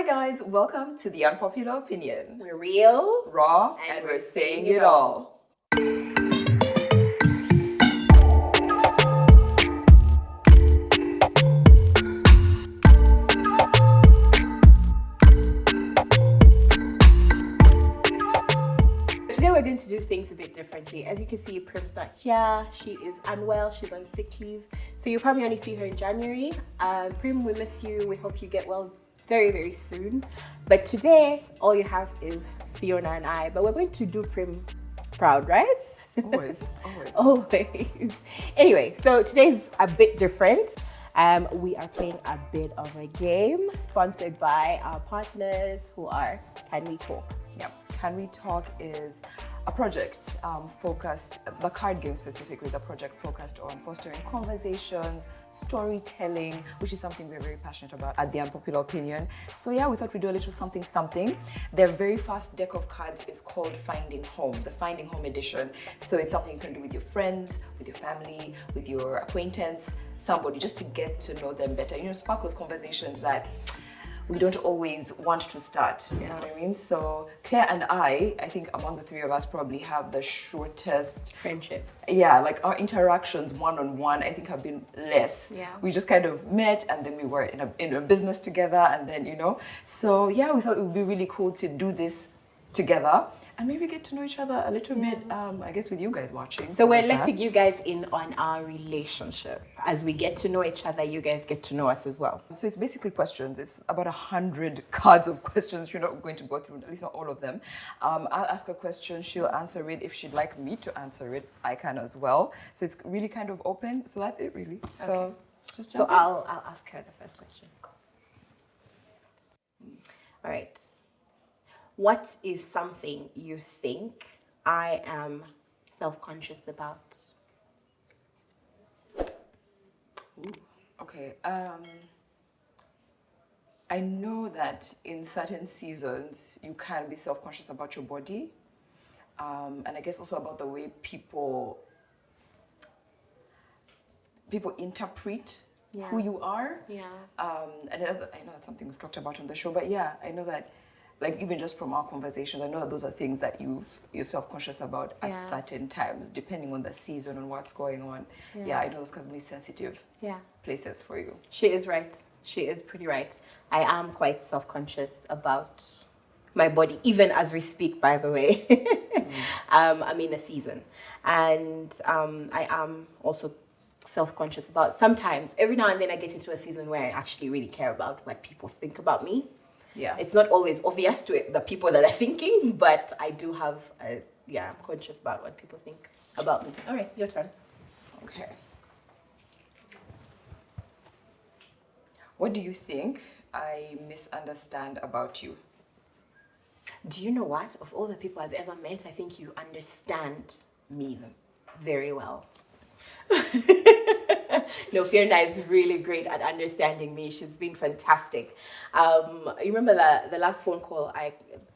Hi guys, welcome to the Unpopular Opinion. We're real, Raw, and we're saying it all. Today we're going to do things a bit differently. As you can see, Prim's not here. She is unwell. She's on sick leave. So you'll probably only see her in January. Prim, we miss you. We hope you get well very, very soon. But today, all you have is Fiona and I. But we're going to do Prim proud, right? Always. Always. Anyway, so today's a bit different. We are playing a bit of a game sponsored by our partners who are Can We Talk? Can We Talk is a project focused, the card game specifically is a project focused on fostering conversations, storytelling, which is something we're very passionate about at the Unpopular Opinion. So yeah, we thought we'd do a little something. Their very first deck of cards is called Finding Home, the Finding Home edition. So it's something you can do with your friends, with your family, with your acquaintance, somebody, just to get to know them better. You know, spark those conversations that we don't always want to start, you know what I mean? So Claire and I think among the three of us probably have the shortest Friendship. Yeah, like our interactions one-on-one I think have been less. Yeah. We just kind of met and then we were in a business together and then, you know. So yeah, we thought it would be really cool to do this together and maybe get to know each other a little bit, I guess with you guys watching. So we're letting you guys in on our relationship. As we get to know each other, you guys get to know us as well. So it's basically questions. It's about 100 cards of questions. You're not going to go through, at least not all of them. I'll ask a question, she'll answer it. If she'd like me to answer it, I can as well. So it's really kind of open. So that's it really. So Okay. let's just So jump in. I'll ask her the first question. All right. What is something you think I am self-conscious about? Okay. I know that in certain seasons you can be self-conscious about your body, and I guess also about the way people interpret who you are. Yeah. And I know that's something we've talked about on the show, but yeah, I know that, like, even just from our conversations, I know that those are things that you're self-conscious about at certain times, depending on the season and what's going on. Yeah, I know those can be sensitive places for you. She is right. She is pretty right. I am quite self-conscious about my body, even as we speak, by the way. I'm in a season. And I am also self-conscious about, sometimes, every now and then I get into a season where I actually really care about what people think about me. Yeah. It's not always obvious to the people that are thinking, but I do have, I'm conscious about what people think about me. All right, your turn. Okay. What do you think I misunderstand about you? Do you know what? Of all the people I've ever met, I think you understand me very well. No, Fiona is really great at understanding me. She's been fantastic. You remember the last phone call,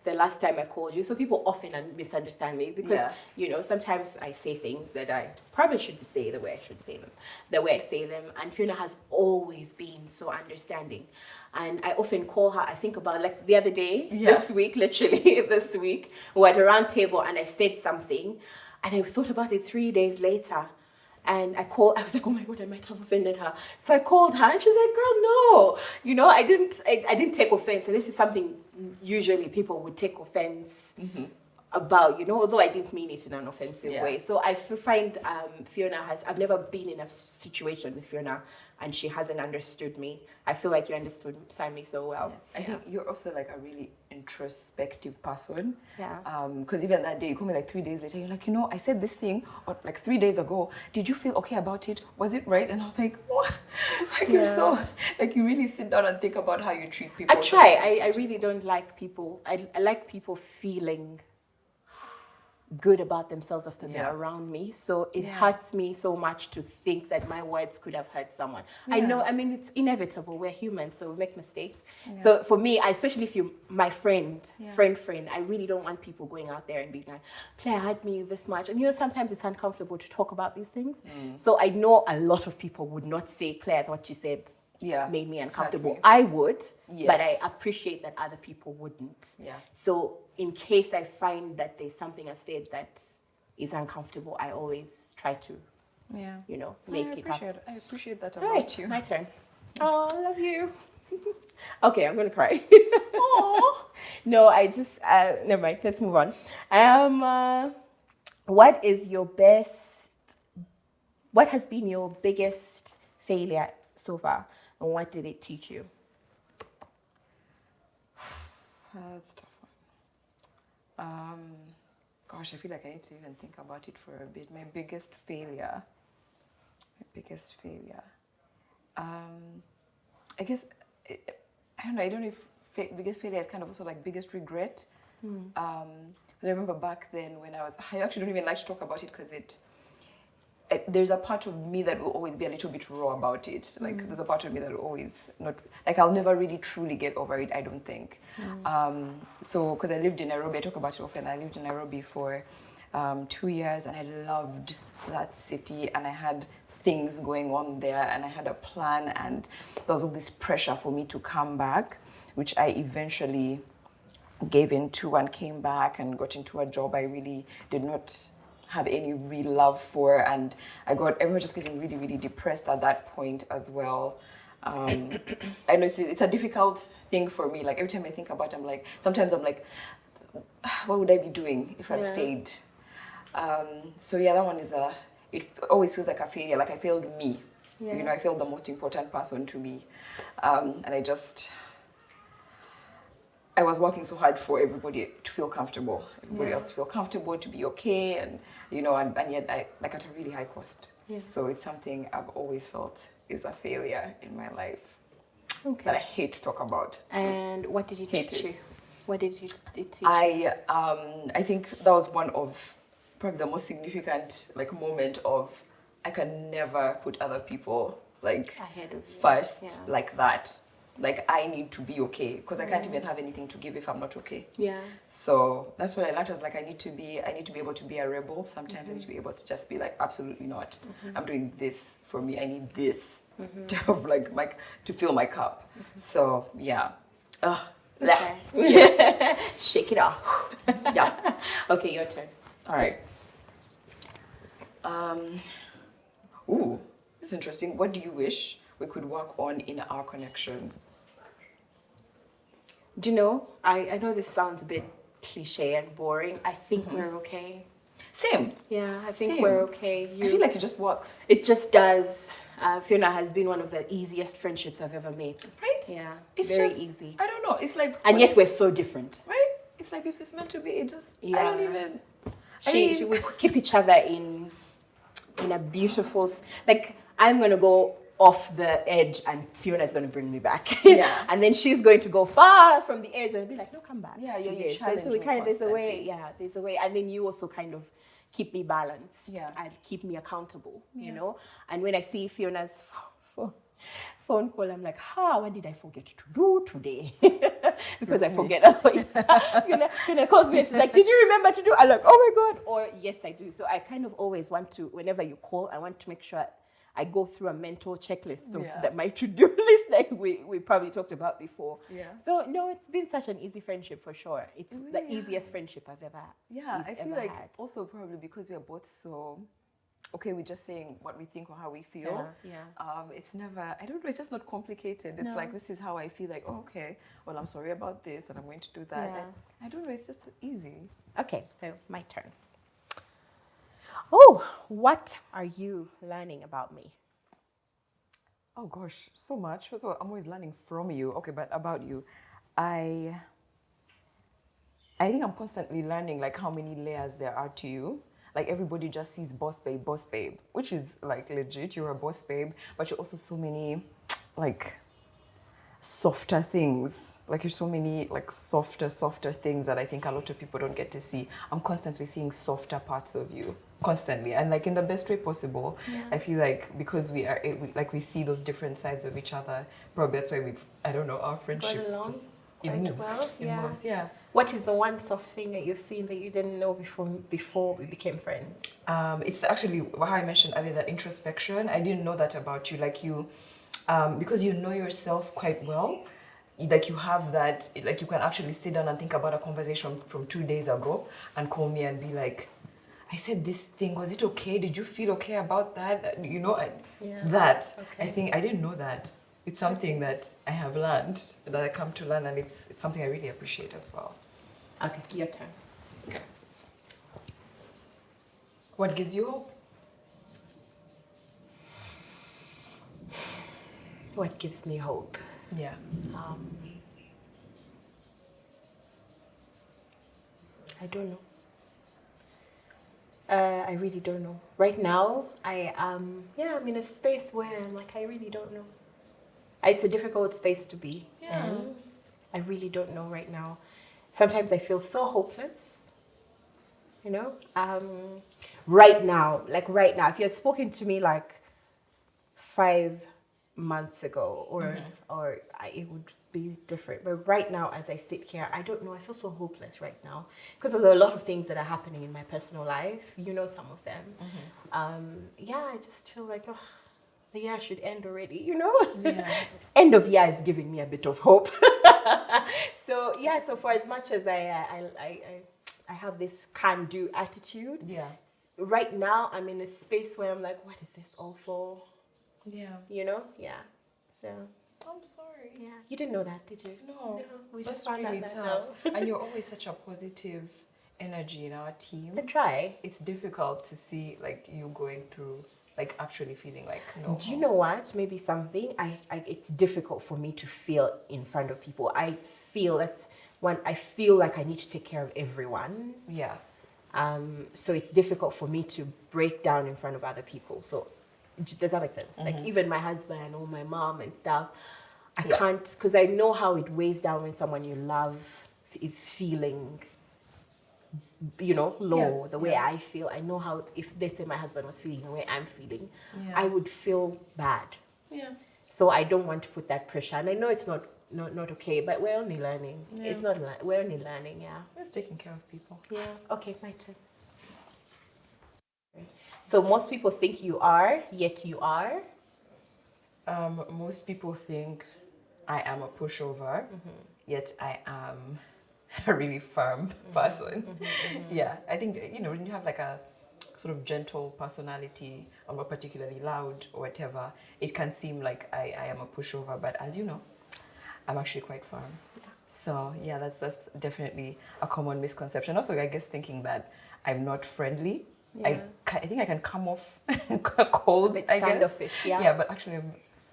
the last time I called you, so people often misunderstand me because, you know, sometimes I say things that I probably shouldn't say the way I should say them, the way I say them. And Fiona has always been so understanding. And I often call her, I think about, like the other day, this week, literally this week, we were at a round table and I said something and I thought about it 3 days later. And I was like, oh my God, I might have offended her. So I called her and she's like, girl, no. You know, I didn't take offense. And this is something usually people would take offense about, you know, although I didn't mean it in an offensive way. So I find I've never been in a situation with Fiona and she hasn't understood me. I feel like you understood me so well. I think you're also like a really introspective person. Yeah. Because even that day, you call me like 3 days later, you're like, you know, I said this thing or like 3 days ago. Did you feel okay about it? Was it right? And I was like, what? Like you're so, like you really sit down and think about how you treat people. I try. I really don't like people. I like people feeling good about themselves after they're around me. So it hurts me so much to think that my words could have hurt someone. I know, I mean, it's inevitable. We're humans, so we make mistakes. So for me, especially if you're my friend, I really don't want people going out there and being like, Claire hurt me this much. And you know, sometimes it's uncomfortable to talk about these things. So I know a lot of people would not say, Claire, what you said made me uncomfortable. me. I would, Yes. but I appreciate that other people wouldn't. Yeah. So in case I find that there's something I said that is uncomfortable, I always try to, make it up. I appreciate that All about right, you. my turn. Oh, I love you. Okay, I'm gonna cry. Aww. No, I just never mind. Let's move on. What has been your biggest failure so far, and what did it teach you? That's a tough one. Gosh, I feel like I need to even think about it for a bit. My biggest failure. I guess, I don't know. I don't know if biggest failure is kind of also like biggest regret. I remember back then when I actually don't even like to talk about it because there's a part of me that will always be a little bit raw about it. Like there's a part of me that will always not, like I'll never really truly get over it, I don't think. So, because I lived in Nairobi, I talk about it often, I lived in Nairobi for 2 years and I loved that city and I had things going on there and I had a plan and there was all this pressure for me to come back, which I eventually gave into and came back and got into a job I really did not have any real love for, and everyone just getting really, really depressed at that point as well. I know it's a difficult thing for me. Like every time I think about it, sometimes I'm like, what would I be doing if I'd stayed? So yeah, that one it always feels like a failure. Like I failed me. Yeah. I failed the most important person to me, and I was working so hard for everybody to feel comfortable, everybody else to feel comfortable, to be okay, and yet I at a really high cost. Yes. So it's something I've always felt is a failure in my life that I hate to talk about. And what did you teach you? What did it teach you? I think that was one of probably the most significant moment of I can never put other people ahead of first like that. Like I need to be okay because I can't even have anything to give if I'm not okay. Yeah. So that's what I learned. I was like, I need to be able to be a rebel. Sometimes I need to be able to just be like, absolutely not. I'm doing this for me. I need this to have to fill my cup. So yeah. Okay. Yes. Shake it off. Yeah. Okay, your turn. All right. Ooh, this is interesting. What do you wish we could work on in our connection? Do you know, I know this sounds a bit cliche and boring. I think we're okay. Same. Yeah, I think we're okay. I feel like it just works. It just does. Fiona has been one of the easiest friendships I've ever made. Right? Yeah, it's very just, easy. I don't know. It's like... And yet we're so different. Right? It's like if it's meant to be, it just... Yeah. I don't even... We keep each other in a beautiful... Like, I'm going to go off the edge and Fiona's going to bring me back. Yeah. And then she's going to go far from the edge and be like, no, come back. Yeah, you challenge so me there's a way, there's a way. And then you also kind of keep me balanced and keep me accountable, you know? And when I see Fiona's phone call, I'm like, what did I forget to do today? Because I forget. Fiona calls me and she's like, did you remember to do? I'm like, oh my God. Or yes, I do. So I kind of always want to, whenever you call, I want to make sure I go through a mental checklist of my to-do list like we probably talked about before. Yeah. So no, it's been such an easy friendship for sure. It's the easiest friendship I've ever had. Yeah, I feel like also probably because we are both so okay with just saying what we think or how we feel. Yeah. It's never, I don't know, it's just not complicated. It's like, this is how I feel, like, oh, okay, well, I'm sorry about this and I'm going to do that. Yeah. I don't know, it's just easy. Okay, so my turn. Oh, what are you learning about me? Oh gosh, so much. First of all, I'm always learning from you. Okay, but about you, I think I'm constantly learning like how many layers there are to you. Like everybody just sees boss babe, which is like legit. You're a boss babe, but you're also so many like softer things. Like you're so many like softer things that I think a lot of people don't get to see. I'm constantly seeing softer parts of you. Constantly, and like in the best way possible. I feel like because we see those different sides of each other, probably that's why our friendship moves. Yeah. What is the one soft thing that you've seen that you didn't know before we became friends? It's actually how I mentioned earlier, that introspection. I didn't know that about you. Like because you know yourself quite well, like you have that, like you can actually sit down and think about a conversation from 2 days ago and call me and be like, I said this thing, was it okay? Did you feel okay about that? You know, that. Okay. I think I didn't know that. It's something that I have learned, that I come to learn, and it's something I really appreciate as well. Okay, your turn. Okay. What gives you hope? What gives me hope? Yeah. I don't know. I really don't know. Right now, I'm in a space where I'm like, I really don't know. It's a difficult space to be in. I really don't know right now. Sometimes I feel so hopeless, you know? Right now, if you had spoken to me like 5 months ago, it would be different. But right now, as I sit here, I don't know. I feel so hopeless right now because there are a lot of things that are happening in my personal life. You know some of them. I just feel like, oh, the year should end already, you know? Yeah. End of year is giving me a bit of hope. So for as much as I have this can-do attitude, right now I'm in a space where I'm like, what is this all for? Yeah. You know? Yeah. So I'm sorry. yeah. You didn't know that, did you? No. We That's just found really out tough. And you're always such a positive energy in our team. I try. It's difficult to see like you going through, like actually feeling like no. Do you know what? Maybe something it's difficult for me to feel in front of people. I feel that when I feel like I need to take care of everyone. Yeah. So it's difficult for me to break down in front of other people. So does that make sense? Like even my husband or my mom and stuff, I can't, because I know how it weighs down when someone you love is feeling, you know, low, the way I feel. I know how, if let's say my husband was feeling the way I'm feeling, I would feel bad. Yeah. So I don't want to put that pressure. And I know it's not okay, but we're only learning. Yeah. It's not, we're only learning, We're just taking care of people. Yeah. Okay, my turn. So most people think you are, yet you are? Most people think I am a pushover, yet I am a really firm person. Yeah, I think, you know, when you have like a sort of gentle personality or not particularly loud or whatever, it can seem like I am a pushover, but as you know, I'm actually quite firm. So yeah, that's definitely a common misconception. Also, I guess thinking that I'm not friendly. I think I can come off cold, I guess. Standoffish, Yeah, but actually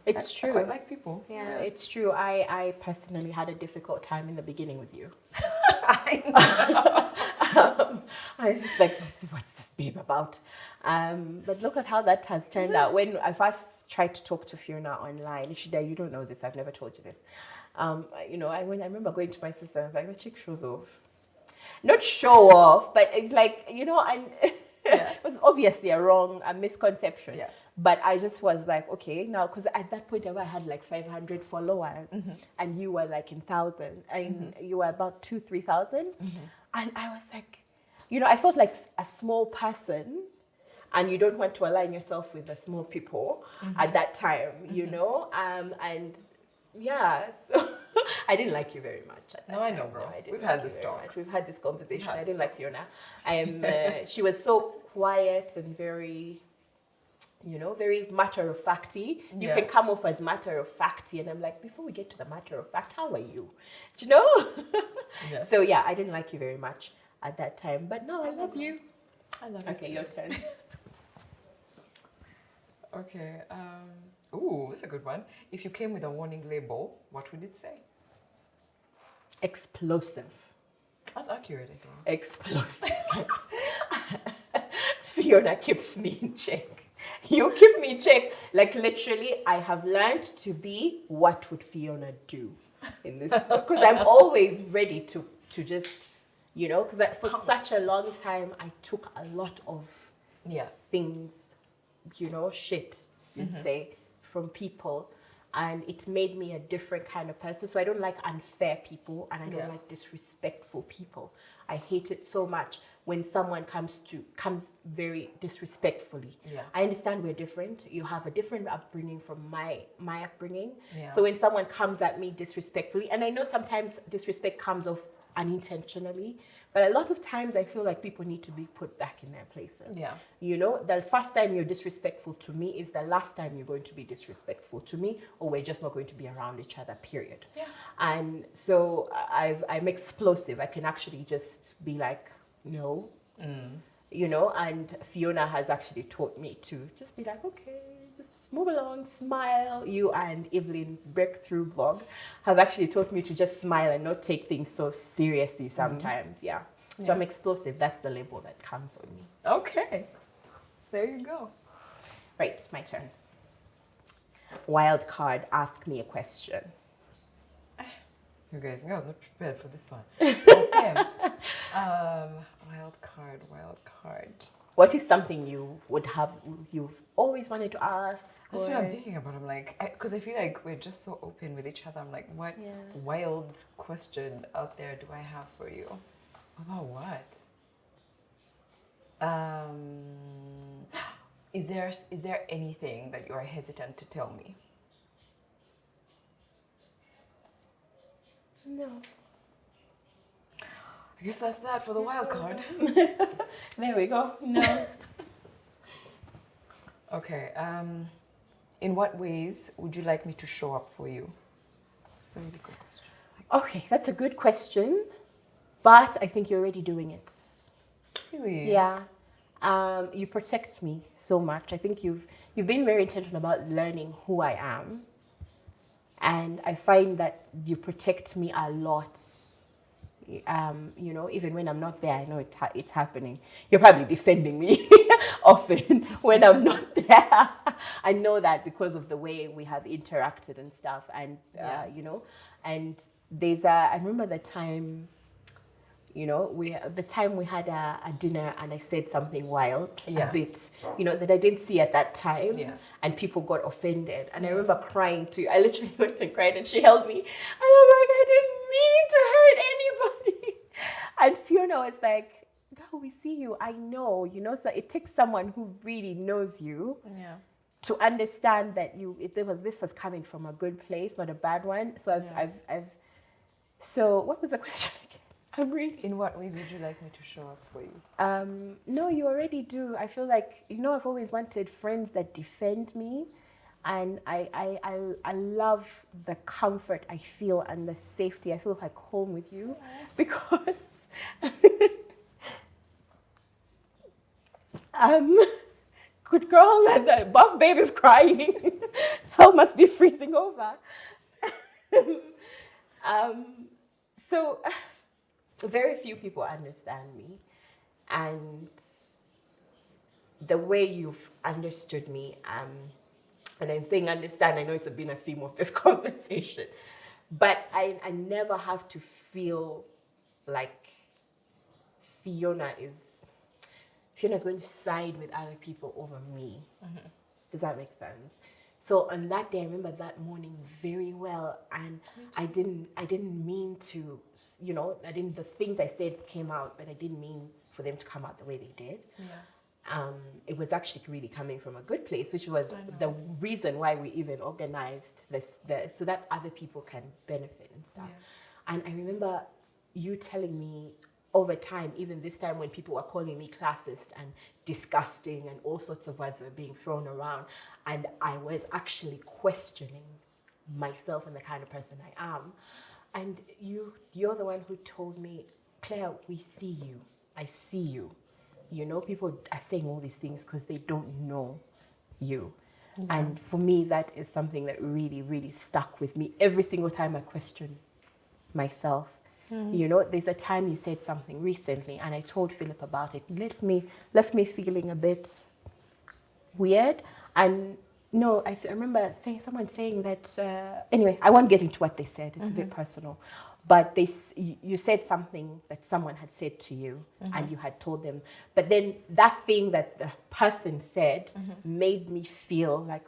it's true. I quite like people. Yeah, it's true. I personally had a difficult time in the beginning with you. I know. I was just like, what's this babe about? But look at how that has turned out. When I first tried to talk to Fiona online, you don't know this, I've never told you this. You know, I remember going to my sister and I was like, the chick shows off. Not show off, but it's like, you know, and it was obviously a misconception. Yeah. But I just was like, okay, now, because at that point I had like 500 followers and you were like in thousands, and you were about 2,000-3,000. And I was like, you know, I felt like a small person, and you don't want to align yourself with the small people at that time, you know? And yeah, so I didn't like you very much at that time. I know, bro. No, We've had this talk. We've had this conversation. I didn't like Fiona. She was so quiet and very, you know, very matter-of-facty. You can come off as matter-of-facty, and I'm like, before we get to the matter-of-fact, how are you? Do you know? So yeah, I didn't like you very much at that time, but no, I love you. I love you. Okay, your turn. Okay. Ooh, that's a good one. If you came with a warning label, what would it say? Explosive. That's accurate, I think. Explosive. Fiona keeps me in check. You keep me in check. Like literally, I have learned to be what would Fiona do in this, because I'm always ready to just, you know, because for such a long time I took a lot of things, you know, shit, you'd say, from people, and it made me a different kind of person. So I don't like unfair people, and I don't like disrespectful people. I hate it so much. when someone comes very disrespectfully. Yeah. I understand we're different. You have a different upbringing from my upbringing. Yeah. So when someone comes at me disrespectfully, and I know sometimes disrespect comes off unintentionally, but a lot of times I feel like people need to be put back in their places. Yeah. You know, the first time you're disrespectful to me is the last time you're going to be disrespectful to me, or we're just not going to be around each other, period. Yeah. And so I'm explosive. I can actually just be like, no, you know, and Fiona has actually taught me to just be like, okay, just move along, smile. You and Evelyn Breakthrough Vlog have actually taught me to just smile and not take things so seriously sometimes. Yeah. So I'm explosive. That's the label that comes on me. Okay. There you go. Right, my turn. Wild card, ask me a question. You guys, I was not prepared for this one. Okay. Wild card. What is something you've always wanted to ask? That's what I'm thinking about. I'm like, because I feel like we're just so open with each other. I'm like, what wild question out there do I have for you? About what? Is there anything that you are hesitant to tell me? No. I guess that's that for the wild card. There we go. No. Okay. In what ways would you like me to show up for you? That's a really good question. Okay, that's a good question, but I think you're already doing it. Really? Yeah. You protect me so much. I think you've been very intentional about learning who I am. And I find that you protect me a lot. You know, even when I'm not there, I know it's happening. You're probably defending me often when I'm not there. I know that because of the way we have interacted and stuff. And, you know, and I remember the time, you know, we had a dinner and I said something wild, a bit, you know, that I didn't see at that time, and people got offended. And I remember crying too. I literally went and cried, and she held me, and I'm like, I didn't mean to hurt anybody. And Fiona was like, girl, we see you. I know, you know. So it takes someone who really knows you to understand that this was coming from a good place, not a bad one. So I've. So what was the question again? In what ways would you like me to show up for you? No, you already do. I feel like, you know, I've always wanted friends that defend me. And I love the comfort I feel and the safety. I feel like home with you because good girl, the boss babe is crying. Hell must be freezing over. So very few people understand me, and the way you've understood me, and I'm saying understand, I know it's been a theme of this conversation, but I never have to feel like Fiona's going to side with other people over me. Mm-hmm. Does that make sense? So on that day, I remember that morning very well, and I didn't mean to, you know, the things I said came out, but I didn't mean for them to come out the way they did. Yeah. It was actually really coming from a good place, which was the reason why we even organized this so that other people can benefit and stuff. Yeah. And I remember you telling me over time, even this time when people were calling me classist and disgusting and all sorts of words were being thrown around, and I was actually questioning myself and the kind of person I am. And you're the one who told me, Claire, we see you. I see you. You know, people are saying all these things because they don't know you. Yeah. And for me, that is something that really, really stuck with me every single time I question myself. Mm. You know, there's a time you said something recently, and I told Philip about it. It left me feeling a bit weird. And no, I remember someone saying that, anyway, I won't get into what they said. It's a bit personal. But you said something that someone had said to you, and you had told them. But then that thing that the person said made me feel like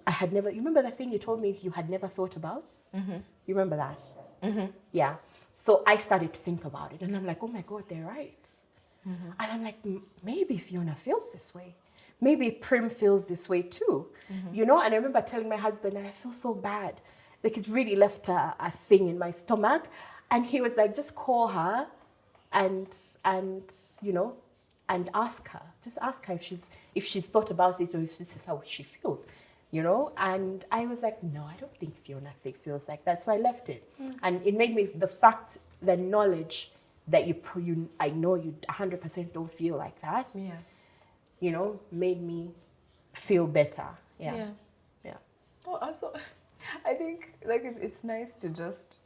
I had never... You remember that thing you told me you had never thought about? You remember that? Yeah. So I started to think about it, and I'm like, oh my God, they're right. And I'm like, maybe Fiona feels this way. Maybe Prim feels this way too. You know, and I remember telling my husband that I feel so bad. Like it really left a thing in my stomach. And he was like, just call her and you know, and ask her. Just ask her if she's thought about it or if this is how she feels. You know, and I was like, no, I don't think Fiona feels like that. So I left it. And it made me, the knowledge that I know you 100% don't feel like that, you know, made me feel better. Yeah. Oh, I think like it's nice to just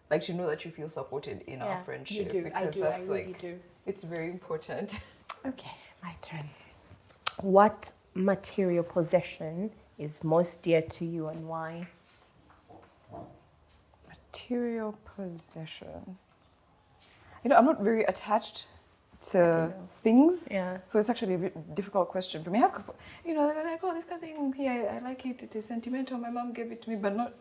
like to know that you feel supported in our friendship. You do. Because I that's really like do. it's very important. Okay, my turn. What material possession is most dear to you and why? Material possession. You know, I'm not very attached to things. Yeah. So it's actually a bit difficult question for me. I have, you know, like, oh, this kind of thing here, I like it. It is sentimental. My mom gave it to me, but not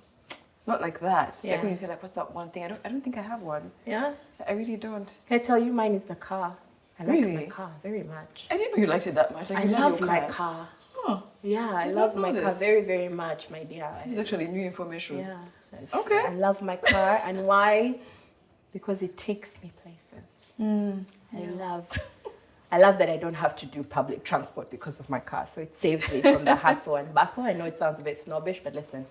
like that. Yeah. Like when you say like, what's that one thing? I don't think I have one. Yeah. I really don't. Can I tell you, mine is the car. I like Really? my car very much. I didn't know you liked it that much. Like, I you love your my car. Huh. Yeah, I Did love not know my car this. very, very much, my dear. This is actually new information. Yeah. Okay. I love my car. And why? Because it takes me places. I love that I don't have to do public transport because of my car. So it saves me from the hustle and bustle. I know it sounds a bit snobbish, but listen,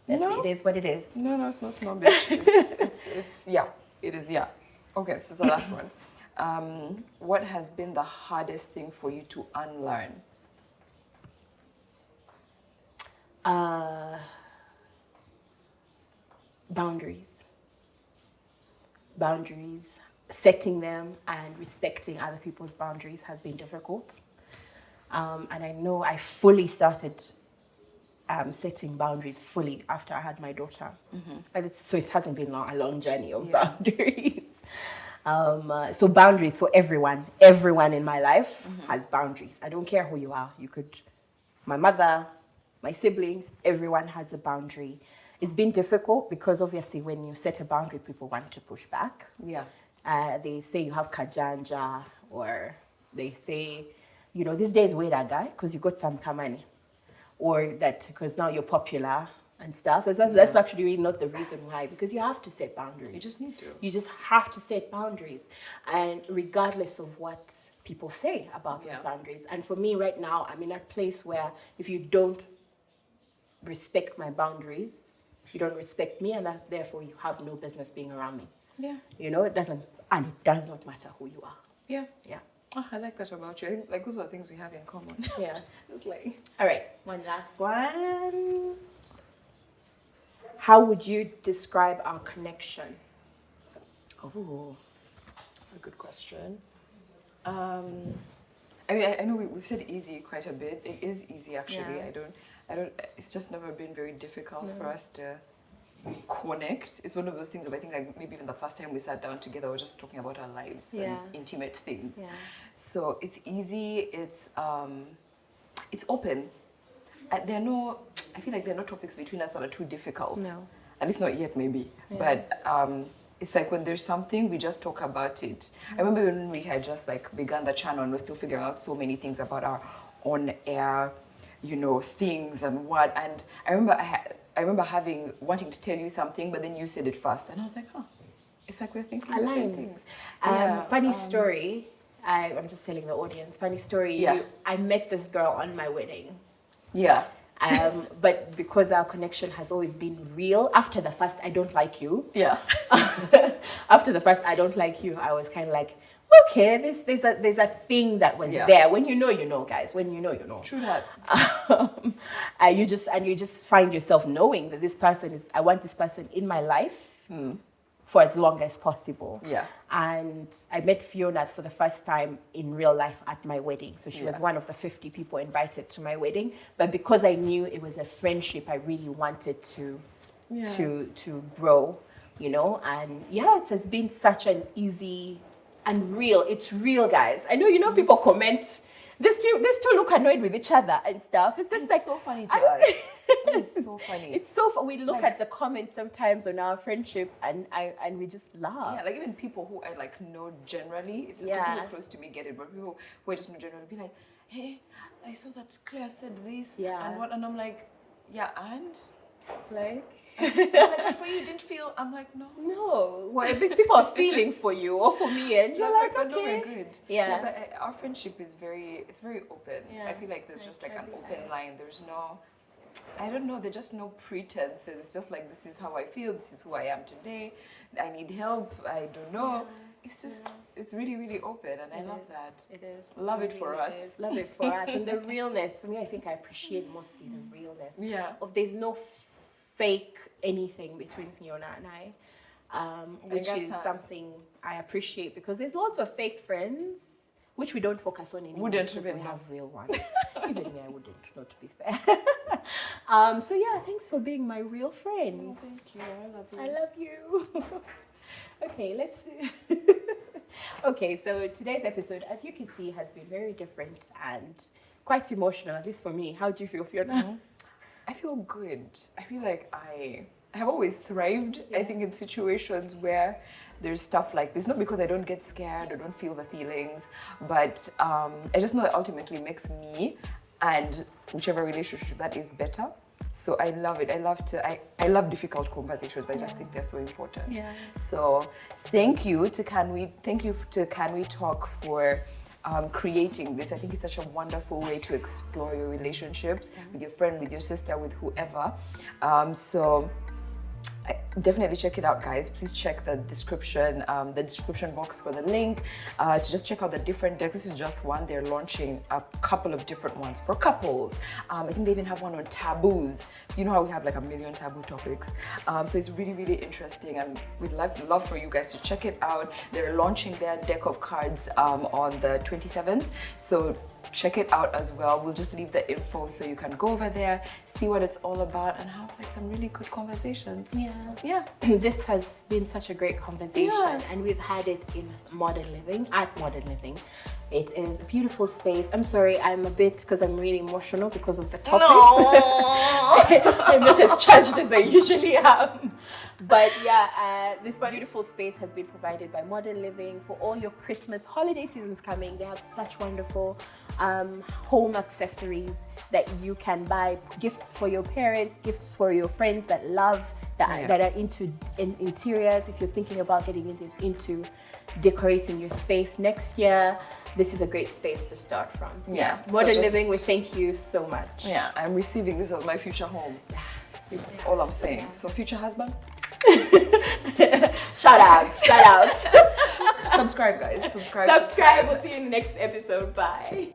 it is what it is. No, it's not snobbish. it's yeah, it is, yeah. Okay, this is the last one. What has been the hardest thing for you to unlearn? Boundaries. Setting them and respecting other people's boundaries has been difficult. And I know I fully started setting boundaries fully after I had my daughter. So it hasn't been a long journey of boundaries. So boundaries for everyone in my life has boundaries. I don't care who you are. My mother, my siblings, everyone has a boundary. It's been difficult because obviously when you set a boundary, people want to push back. Yeah. They say you have kajanja, or they say, you know, these days we're that guy because you got some money, or that because now you're popular and stuff. That's actually really not the reason why, because you have to set boundaries. You just need to. You just have to set boundaries, and regardless of what people say about those boundaries. And for me right now, I'm in a place where if you don't respect my boundaries, you don't respect me, and therefore you have no business being around me. Yeah. You know, it does not matter who you are. Yeah. Yeah. Oh, I like that about you. I think like those are things we have in common. Yeah. It's like, all right, one last one. How would you describe our connection? oh, that's a good question. I mean, I know we've said easy quite a bit. It is easy actually. Yeah. I don't. It's just never been very difficult for us to connect. It's one of those things that I think like maybe even the first time we sat down together, we were just talking about our lives and intimate things. Yeah. So it's easy. It's open. I feel like there are no topics between us that are too difficult. No. At least not yet, maybe. Yeah. But it's like when there's something, we just talk about it. I remember when we had just like begun the channel and we're still figuring out so many things about our on-air, you know, things and what. And I remember wanting to tell you something, but then you said it first, and I was like, oh, it's like we're thinking the same things. Funny story. I'm just telling the audience. Funny story. Yeah. I met this girl on my wedding. Yeah. But because our connection has always been real, after the first I don't like you. Yeah. After the first I don't like you, I was kind of like, okay, there's a thing that was there. When you know, guys. When you know. True that. You just find yourself knowing that I want this person in my life for as long as possible. Yeah. And I met Fiona for the first time in real life at my wedding. So she was one of the 50 people invited to my wedding. But because I knew it was a friendship, I really wanted to grow, you know. And it has been such an easy and real. It's real, guys. I know, people comment these two look annoyed with each other and stuff. It's just It's so funny to us. It's always so funny. It's so we look at the comments sometimes on our friendship and we just laugh. Yeah, like even people who I like know generally, it's people close to me get it, but people who I just know generally be like, hey, I saw that Claire said this and I'm like, yeah, and like like for you didn't feel. I'm like, no. Well, I think people are feeling for you or for me, and you're like, okay, no, we're good. Yeah. But our friendship is very open. Yeah. I feel like there's just like an open line. There's no, I don't know. There's just no pretenses. It's just like, this is how I feel. This is who I am today. I need help. I don't know. Yeah. It's just, it's really, really open, and I love that. It is. Love it for us. Love it for us. And the realness, for me, I think I appreciate mostly the realness. Yeah. Of there's no fake anything between Fiona and I, which is something I appreciate, because there's lots of fake friends, which we don't focus on anymore. Wouldn't even we have real ones. Even me, I wouldn't, not to be fair. So yeah, thanks for being my real friend. Oh, thank you. I love you. I love you. Okay, let's okay, so today's episode, as you can see, has been very different and quite emotional, at least for me. How do you feel, Fiona? I feel good. I feel like I have always thrived, I think, in situations where there's stuff like this. Not because I don't get scared or don't feel the feelings, but I just know it ultimately makes me and whichever relationship that is better. So I love it. I love difficult conversations. I just think they're so important. Yeah. So thank you to Can We Talk for creating this. I think it's such a wonderful way to explore your relationships with your friend, with your sister, with whoever. So definitely check it out, guys. Please check the description box for the link to just check out the different decks. This is just one. They're launching a couple of different ones for couples. I think they even have one on taboos. So you know how we have like a million taboo topics. So it's really, really interesting, and we'd love for you guys to check it out. They're launching their deck of cards on the 27th. So check it out as well. We'll just leave the info so you can go over there, see what it's all about, and have like some really good conversations. Yeah. This has been such a great conversation, and we've had it in Modern Living, at Modern Living. It is a beautiful space. I'm sorry, I'm a bit, because I'm really emotional because of the topic. No. I'm not as charged as I usually am. But yeah, this beautiful space has been provided by Modern Living for all your Christmas holiday seasons coming. They have such wonderful home accessories that you can buy, gifts for your parents, gifts for your friends that love, that are into interiors. If you're thinking about getting into decorating your space next year, this is a great space to start from. Modern Living, we thank you so much. I'm receiving this as my future home. Is all I'm saying. So future husband, shout out subscribe, guys. Subscribe. We'll see you in the next episode. Bye.